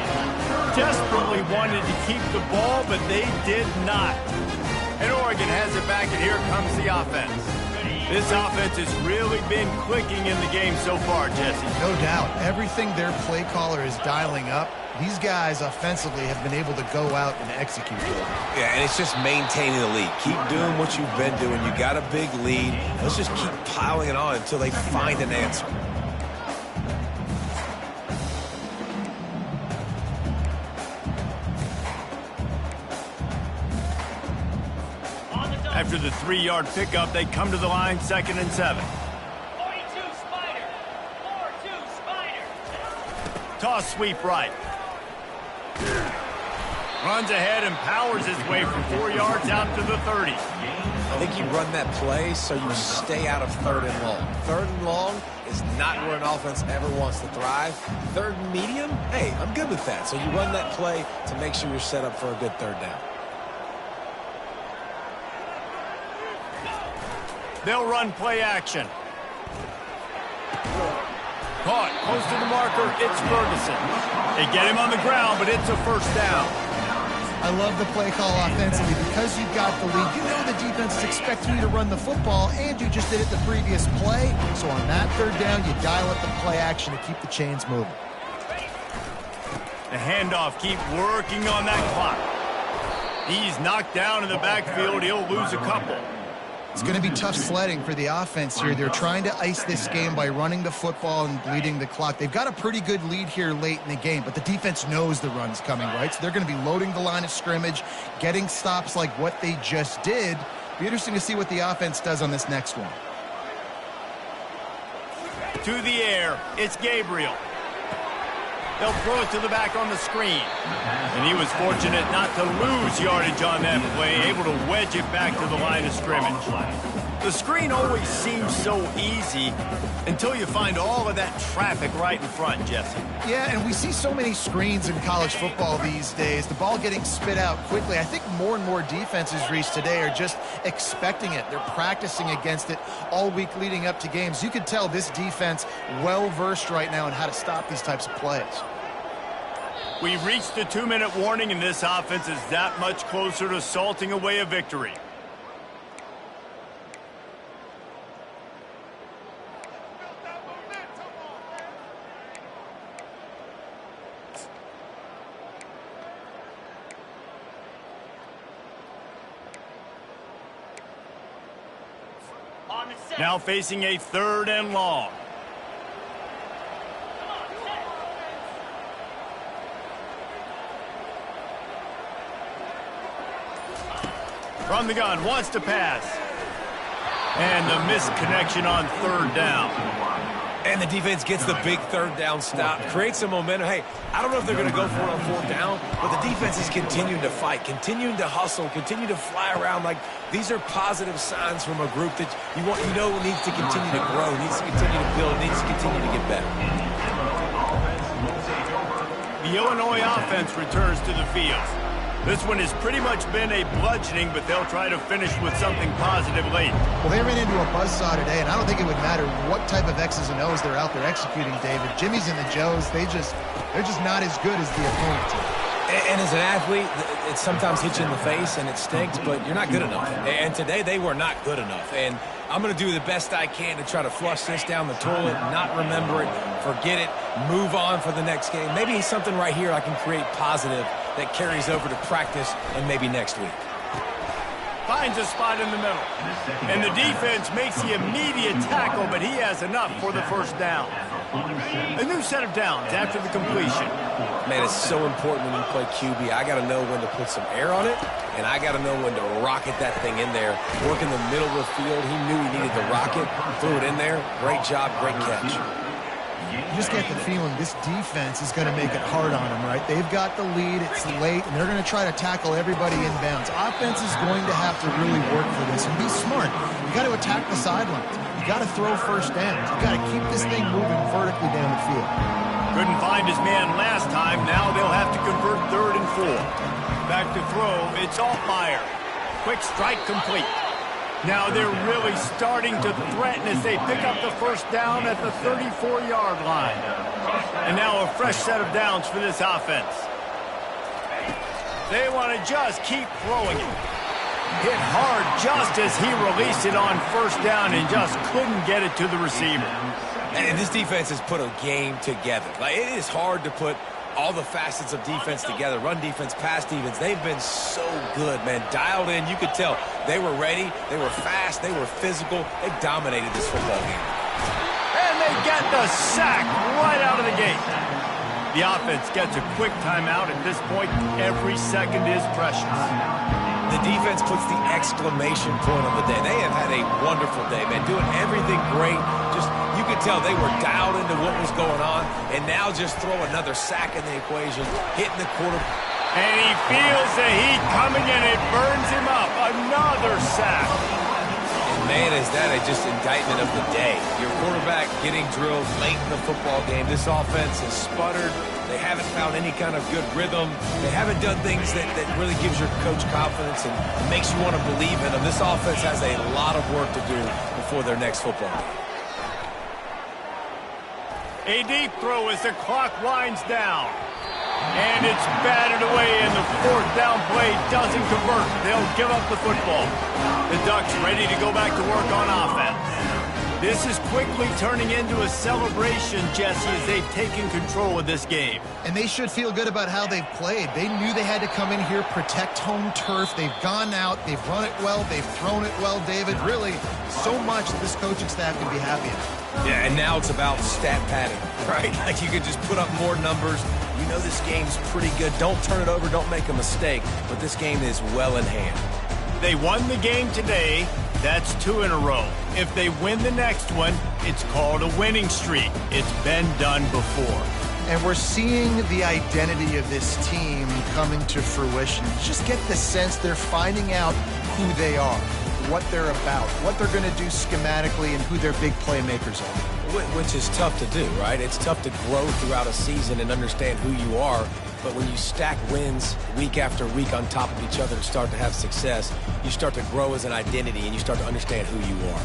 Desperately wanted to keep the ball, but they did not. And Oregon has it back, and here comes the offense. This offense has really been clicking in the game so far, Jesse. No doubt. Everything their play caller is dialing up, these guys offensively have been able to go out and execute. Yeah, and it's just maintaining the lead. Keep doing what you've been doing. You got a big lead. Let's just keep piling it on until they find an answer. After the 3-yard pickup, they come to the line, 2nd and 7. 42 Spider. 4-2 Spider. Toss sweep right. Runs ahead and powers his way from 4 yards out to the 30. I think you run that play so you stay out of 3rd and long. 3rd and long is not where an offense ever wants to thrive. 3rd and medium, hey, I'm good with that. So you run that play to make sure you're set up for a good 3rd down. They'll run play action. Caught close to the marker. It's Ferguson. They get him on the ground, but it's a first down. I love the play call offensively because you've got the lead. You know the defense is expecting you to run the football, and you just did it the previous play. So on that 3rd down, you dial up the play action to keep the chains moving. The handoff, keep working on that clock. He's knocked down in the backfield. He'll lose a couple. It's going to be tough sledding for the offense here. They're trying to ice this game by running the football and bleeding the clock. They've got a pretty good lead here late in the game, but the defense knows the run's coming, right? So they're going to be loading the line of scrimmage, getting stops like what they just did. Be interesting to see what the offense does on this next one. To the air, it's Gabriel. They'll throw it to the back on the screen. And he was fortunate not to lose yardage on that play, able to wedge it back to the line of scrimmage. The screen always seems so easy until you find all of that traffic right in front, Jesse. Yeah, and we see so many screens in college football these days. The ball getting spit out quickly. I think more and more defenses, Reese, today are just expecting it. They're practicing against it all week leading up to games. You can tell this defense well-versed right now in how to stop these types of plays. We've reached the 2-minute warning, and this offense is that much closer to salting away a victory. Now facing a 3rd and long. From the gun, wants to pass. And the missed connection on third down. And the defense gets the big third down stop, creates some momentum. Hey, I don't know if they're going to go for it on fourth down, but the defense is continuing to fight, continuing to hustle, continue to fly around. Like, these are positive signs from a group that you know needs to continue to grow, needs to continue to build, needs to continue to get better. The Illinois offense returns to the field. This one has pretty much been a bludgeoning, but they'll try to finish with something positive late. Well, they ran into a buzzsaw today, and I don't think it would matter what type of X's and O's they're out there executing, David. Jimmy's and the Joes, they're just not as good as the opponent. And as an athlete, it sometimes hits you in the face and it stinks, but you're not good enough. And today they were not good enough. And I'm going to do the best I can to try to flush this down the toilet, not remember it, forget it, move on for the next game. Maybe something right here I can create positive that carries over to practice and maybe next week. Finds a spot in the middle. And the defense makes the immediate tackle, but he has enough for the first down. A new set of downs after the completion. Man, it's so important when you play QB. I got to know when to put some air on it, and I got to know when to rocket that thing in there. Work in the middle of the field. He knew he needed to rocket, threw it in there. Great job, great catch. You just get the feeling this defense is going to make it hard on them, right? They've got the lead, it's late, and they're going to try to tackle everybody inbounds. Offense is going to have to really work for this and be smart. You got to attack the sidelines. You got to throw first downs. You got to keep this thing moving vertically down the field. Couldn't find his man last time. Now they'll have to convert 3rd and 4. Back to throw. It's Altmaier. Quick strike complete. Now they're really starting to threaten as they pick up the first down at the 34-yard line. And now a fresh set of downs for this offense. They want to just keep throwing it. Hit hard just as he released it on first down and just couldn't get it to the receiver. And this defense has put a game together. Like, it is hard to put all the facets of defense together. Run defense, pass defense. They've been so good, man. Dialed in. You could tell they were ready. They were fast. They were physical. They dominated this football game. And they get the sack right out of the gate. The offense gets a quick timeout. At this point, every second is precious. The defense puts the exclamation point on the day. They have had a wonderful day, man. Doing everything great. Just, you could tell they were dialed into what was going on. And now just throw another sack in the equation, hitting the quarter. And he feels the heat coming and it burns him up. Another sack. And man, is that just indictment of the day. Your quarterback getting drilled late in the football game. This offense has sputtered. They haven't found any kind of good rhythm. They haven't done things that really gives your coach confidence and makes you want to believe in them. This offense has a lot of work to do before their next football game. A deep throw as the clock winds down. And it's batted away, and the 4th down play doesn't convert. They'll give up the football. The Ducks ready to go back to work on offense. This is quickly turning into a celebration, Jesse, as they've taken control of this game. And they should feel good about how they've played. They knew they had to come in here, protect home turf. They've gone out, they've run it well, they've thrown it well, David. Really, so much that this coaching staff can be happy about. Yeah, and now it's about stat padding, right? Like, you can just put up more numbers. You know this game's pretty good. Don't turn it over, don't make a mistake. But this game is well in hand. They won the game today. That's 2 in a row. If they win the next one, it's called a winning streak. It's been done before. And we're seeing the identity of this team coming to fruition. Just get the sense they're finding out who they are, what they're about, what they're going to do schematically, and who their big playmakers are. Which is tough to do, right? It's tough to grow throughout a season and understand who you are. But when you stack wins week after week on top of each other and start to have success, you start to grow as an identity and you start to understand who you are.